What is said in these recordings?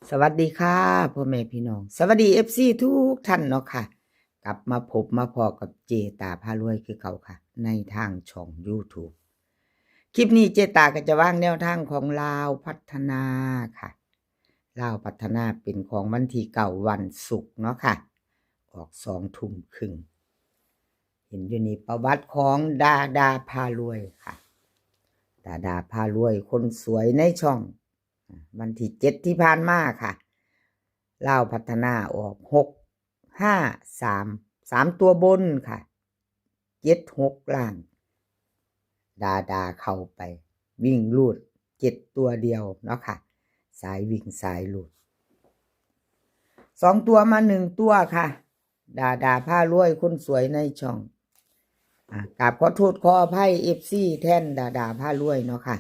สวัสดีค่ะพ่อแม่พี่น้องสวัสดีFCทุกท่านเนาะค่ะกลับมาพบมาพอกับเจตาพารวยคือเขาค่ะในทางช่อง YouTube คลิปนี้เจตาก็จะวางแนวทางของลาวพัฒนาค่ะลาวพัฒนาเป็นของวันที่วันศุกร์เนาะค่ะออก20:30เห็นอยู่นี่ประวัติของดาพารวยค่ะดาพารวยคนสวยในช่องวันที่7ที่ผ่านมาค่ะลาวพัฒนาออก6 5 3ตัวบนค่ะ7 6ล่างดาเข้าไปวิ่งลูด7ตัวเดียวเนาะค่ะสายวิ่งสายลูด2ตัวมา1ตัวค่ะดาผ้ารวยคนสวยในช่องกราบขอโทษขออภัย FC แทนดาผ้ารวยเนาะค่ะ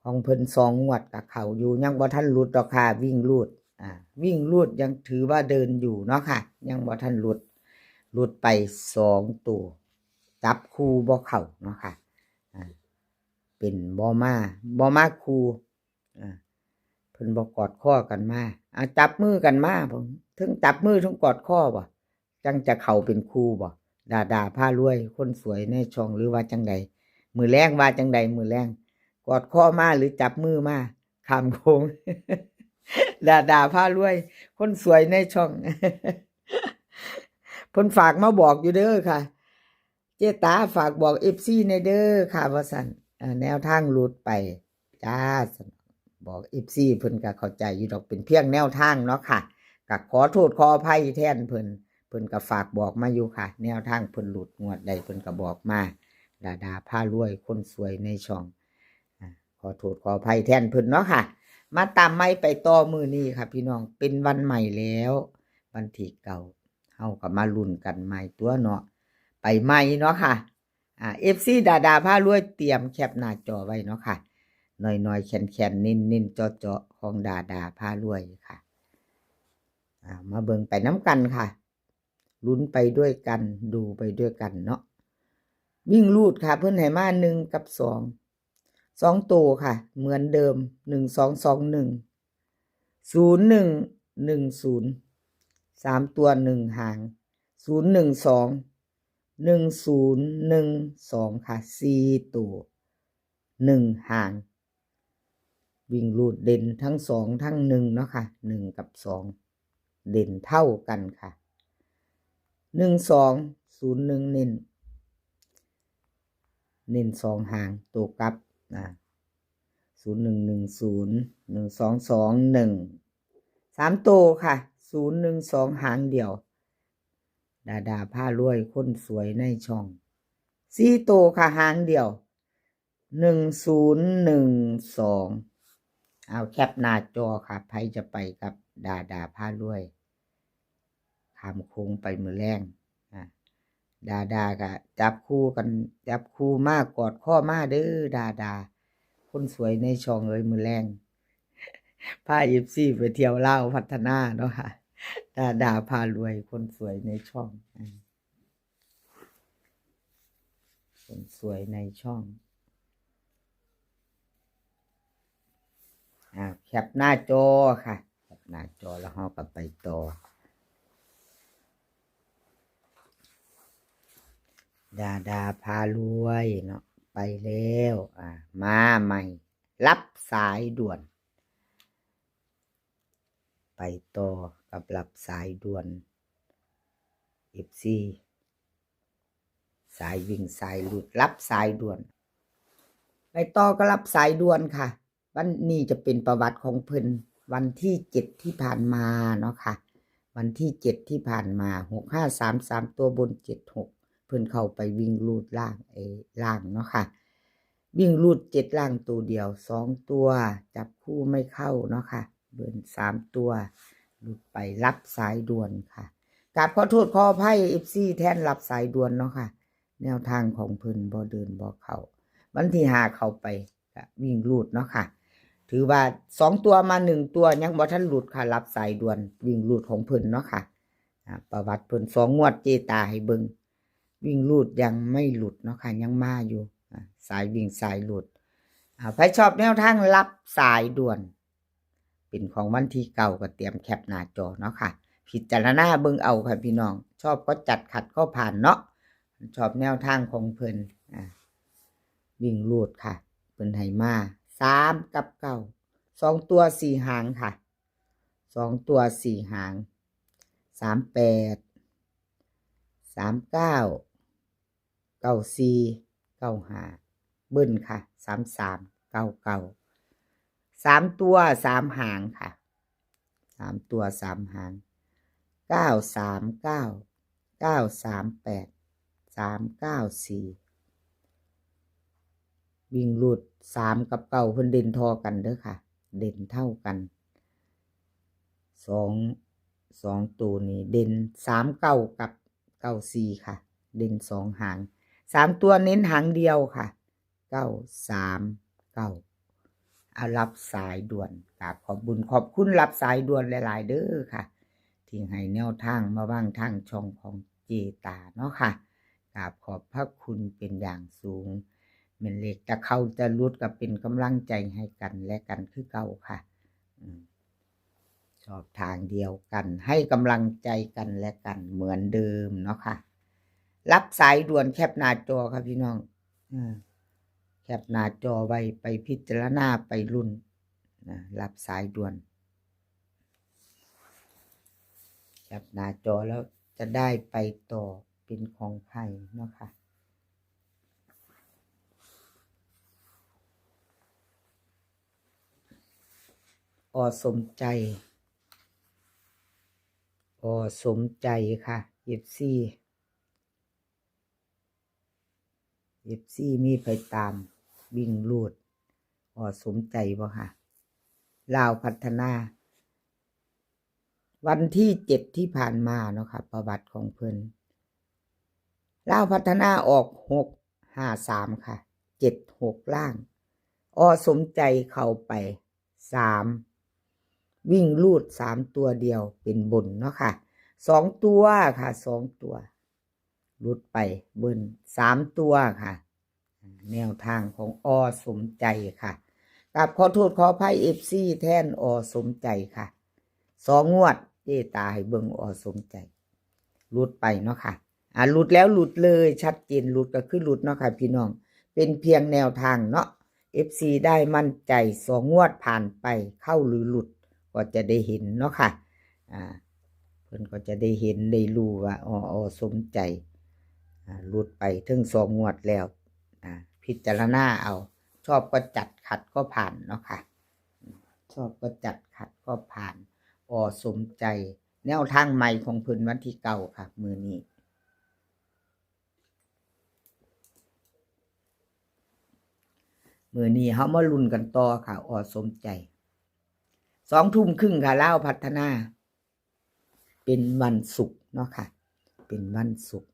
ของเพิ่น2งวดกับเขาอยู่ยังบ่ทันหลุดดอกค่ะวิ่งลูดวิ่งลูดยังถือว่าเดินอยู่เนาะค่ะยังบ่ทันหลุดไป2ตัวจับคู่บ่เข้าเนาะค่ะเป็นบ่มาคู่เพิ่นบ่กอดข้อกันมาจับมือกันมาผมถึงจับมือถึงกอดข้อบ่จังจะเข้าเป็นคู่บ่ดาพารวยคนสวยในช่องหรือว่าจังใดมื้อแลงว่าจังใดมื้อแลงกอดข้อมาหรือจับมือมาข้ามโค้ง ดาพารวยคนสวยในช่อง เพิ่นฝากมาบอกอยู่เด้อค่ะเจตาฝากบอก FC ในเด้อค่ะว่าซั่นแนวทางหลุดไปจ้าบอก FC เพิ่นก็เข้าใจอยู่ดอกเป็นเพียงแนวทางเนาะค่ะก็ขอโทษขออภัยแทนเพิ่นก็ฝากบอกมาอยู่ค่ะแนวทางเพิ่นหลุดงวดใดเพิ่นก็บอกมาดาพารวยคนสวยในช่องขอโทษขออภัยแทนเพิ่นเนาะค่ะมาตามไม่ไปต่อมื้อนี้ค่ะพี่น้องเป็นวันใหม่แล้ววันที่เก่าเฮาก็มาลุ้นกันใหม่ตัวเนาะไปใหม่เนาะค่ะFC ดาพารวยเตรียมแคปหน้าจอไว้เนาะค่ะน้อยๆแข็งๆนิ่นๆเจาะๆของดาพารวยค่ะมาเบิ่งไปน้ำกันค่ะลุ้นไปด้วยกันดูไปด้วยกันเนาะวิ่งลูดค่ะเพิ่นให้มา1กับ2ตัวค่ะเหมือนเดิม1221 0110 3ตัว1หาง012 1012ค่ะ4ตัว1หางวิ่งลูดเด่นทั้ง2ทั้ง1เนาะค่ะ1กับ2เด่นเท่ากันค่ะ1201เน้น2หางตัวกลับ0110 1221 3ตัวค่ะ012หางเดียวดาพารวยคนสวยในช่อง4ตัวค่ะหางเดียว1012เอาแคปหน้าจอค่ะใครจะไปกับดาพารวยข้ามโค้งไปมื้อแลงดาก็จับคู่กันจับคู่มากกอดข้อมาเด้อดาคนสวยในช่องเอ้ยมื้อแลงพา FC ไปเที่ยวลาวพัฒนาเนาะค่ะดาพารวยคนสวยในช่องคนสวยในช่องแคปหน้าจอค่ะแคปหน้าจอแล้วเฮาก็ไปต่อดาพารวยเนาะไปแล้วมาใหม่รับสายด่วนไปต่อกับรับสายด่วน FC สายวิ่งสายหลุดรับสายด่วนไปต่อก็รับสายด่วนค่ะวันนี้จะเป็นประวัติของเพิ่นวันที่7ที่ผ่านมาเนาะค่ะวันที่7ที่ผ่านมา6533ตัวบน76เพิ่นเข้าไปวิ่งลูดล่างล่างเนาะค่ะวิ่งลูด7ล่างตัวเดียว2ตัวจับคู่ไม่เข้าเนาะค่ะเบิ่น3ตัวหลุดไปรับสายด่วนค่ะกราบขอโทษขออภัย FC แทนรับสายด่วนเนาะค่ะแนวทางของเพิ่นบ่เดินบ่เข้าวันที่5เข้าไปวิ่งลูดเนาะค่ะถือว่า2ตัวมา1ตัวยังบ่ทันหลุดค่ะรับสายด่วนวิ่งลูดของเพิ่นเนาะค่ะประวัติเพิ่น2งวดเจตาให้เบิ่งวิ่งลูดยังไม่หลุดเนาะค่ะยังมาอยู่สายวิ่งสายหลุดใครชอบแนวทางรับสายด่วนไป เป็นของวันที่เก่าก็เตรียมแคปหน้าจอเนาะค่ะพิจารณาเบิ่งเอาค่ะพี่น้องชอบก็จัดขัดก็ผ่านเนาะชอบแนวทางของเพิ่นวิ่งรูดค่ะเพิ่นให้มา3กับ9 2ตัว4หางค่ะ2ตัว4หาง38 39 94 95เบิ้ลค่ะ33 99 3ตัว3หางค่ะ3ตัว3หาง939 938 394วิ่งรูด3กับ9เพิ่นเด่นทอกันเด้อค่ะเด่นเท่ากัน2ตัวนี้เด่น39กับ94ค่ะเด่น2หาง3ตัวเน้นหางเดียวค่ะ939เอารับสายด่วนกราบขอบคุณรับสายด่วนหลายๆเด้อค่ะที่ให้แนวทางมาว่างทางช่องของเจตาเนาะค่ะกราบขอบพระคุณเป็นอย่างสูงแม่นเลขจะเข้าจะรุดก็เป็นกำลังใจให้กันและกันคือเก่าค่ะชอบทางเดียวกันให้กำลังใจกันและกันเหมือนเดิมเนาะค่ะรับสายด่วนแคปหน้าจอค่ะพี่น้องแคปหน้าจอไว้ไปพิจารณาไปรุ่นรับสายด่วนแคปหน้าจอแล้วจะได้ไปต่อเป็นของใครเนาะค่ะสมใจสมใจค่ะFC มีไปตามวิ่งรูดสมใจบ่ค่ะลาวพัฒนาวันที่7ที่ผ่านมาเนาะค่ะประวัติของเพิ่นลาวพัฒนาออก653ค่ะ76ล่างสมใจเข้าไป3วิ่งรูด3ตัวเดียวเป็นบนเนาะค่ะ2ตัวค่ะ2ตัวรูดไปเบิ้ล3ตัวค่ะแนวทางของสมใจค่ะกับขอโทษขออภัย FC แทนสมใจค่ะ2งวดเจตาให้เบิ่งสมใจรูดไปเนาะค่ะหลุดแล้วหลุดเลยชัดเจนหลุดก็คือหลุดเนาะค่ะพี่น้องเป็นเพียงแนวทางเนาะ FC ได้มั่นใจ2งวดผ่านไปเข้าหรือหลุดก็จะได้เห็นเนาะค่ะเพิ่นก็จะได้เห็นได้รู้ว่าสมใจหลุดไปถึง2งวดแล้วพิจารณาเอาชอบก็จัดขัดก็ผ่านเนาะค่ะชอบก็จัดขัดก็ผ่านสมใจแนวทางใหม่ของเพิ่นวันที่เก่าค่ะมื้อนี้เฮามาลุ้นกันต่อค่ะสมใจ2 ทุ่มครึ่งค่ะลาวพัฒนาเป็นวันศุกร์เนาะค่ะเป็นวันศุกร์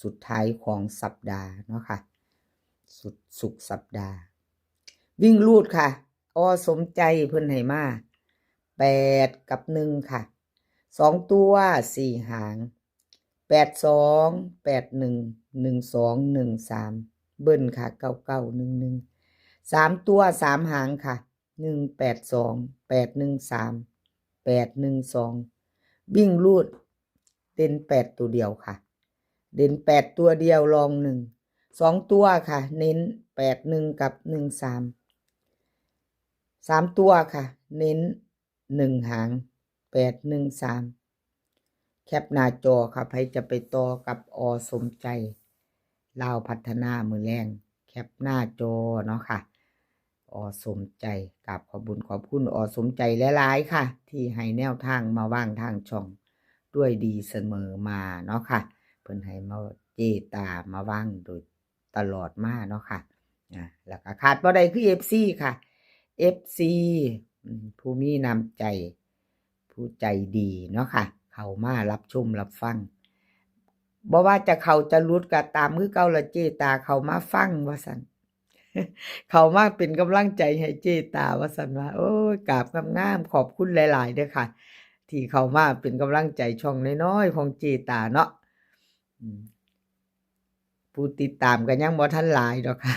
สุดท้ายของสัปดาห์เนาะค่ะศุกร์สัปดาห์วิ่งรูดค่ะสมใจเพิ่นให้มา8กับ1ค่ะ2ตัว4หาง82 81 12 13เบิ้ลค่ะ9911 3ตัว3หางค่ะ182 813 812วิ่งรูดเด่น8ตัวเดียวค่ะเด่น8ตัวเดียวรอง1 2ตัวค่ะเน้น81กับ13 3ตัวค่ะเน้น1หาง813แคปหน้าจอค่ะใครจะไปต่อกับสมใจลาวพัฒนามือแรงแคปหน้าจอเนาะค่ะสมใจกับขอบคุณสมใจหลายๆค่ะที่ให้แนวทางมาว่างทางช่องด้วยดีเสมอมาเนาะค่ะเพิ่นให้มาเจตามาว่างโดยตลอดมาเนาะค่ะแล้วก็ขาดบ่ได้คือ FC ค่ะ FC ผู้มีน้ำใจผู้ใจดีเนาะค่ะเข้ามารับชมรับฟังบ่ว่าจะเข้าจะรุดก็ตามคือเก่าละเจตาเข้ามาฟังว่าซั่น เข้ามาเป็นกำลังใจให้เจตาว่าซั่นว่าโอ้ยกราบงามๆขอบคุณหลายๆเด้อค่ะที่เข้ามาเป็นกำลังใจช่องน้อยๆของเจตาเนาะผู้ติดตามก็ยังบ่ทันหลายดอกค่ะ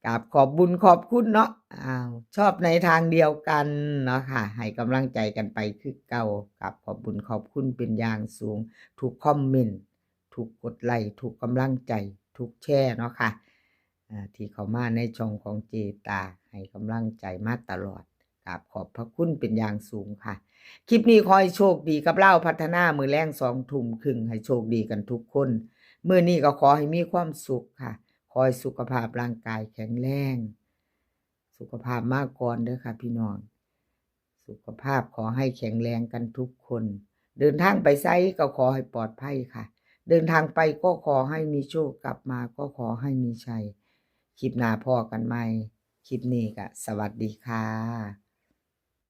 กราบขอบบุญขอบคุณเนาะชอบในทางเดียวกันเนาะค่ะให้กำลังใจกันไปคือเก่ากราบขอบบุญขอบคุณเป็นอย่างสูงทุกคอมเมนต์ทุกกดไลค์ทุกกำลังใจทุกแชร์เนาะค่ะที่เข้ามาในช่องของเจตาให้กำลังใจมาตลอดกราบขอบพระคุณเป็นอย่างสูงค่ะคลิปนี้ขอให้โชคดีกับเล่าพัฒนามือแรง2 ทุ่มครึ่งให้โชคดีกันทุกคนมื้อนี้ก็ขอให้มีความสุขค่ะขอให้สุขภาพร่างกายแข็งแรงสุขภาพมากก่อนเด้อค่ะพี่น้องสุขภาพขอให้แข็งแรงกันทุกคนเดินทางไปไสก็ขอให้ปลอดภัยค่ะเดินทางไปก็ขอให้มีโชคกลับมาก็ขอให้มีชัยคลิปหน้าพอกันใหม่คลิปนี้ก็สวัสดีค่ะ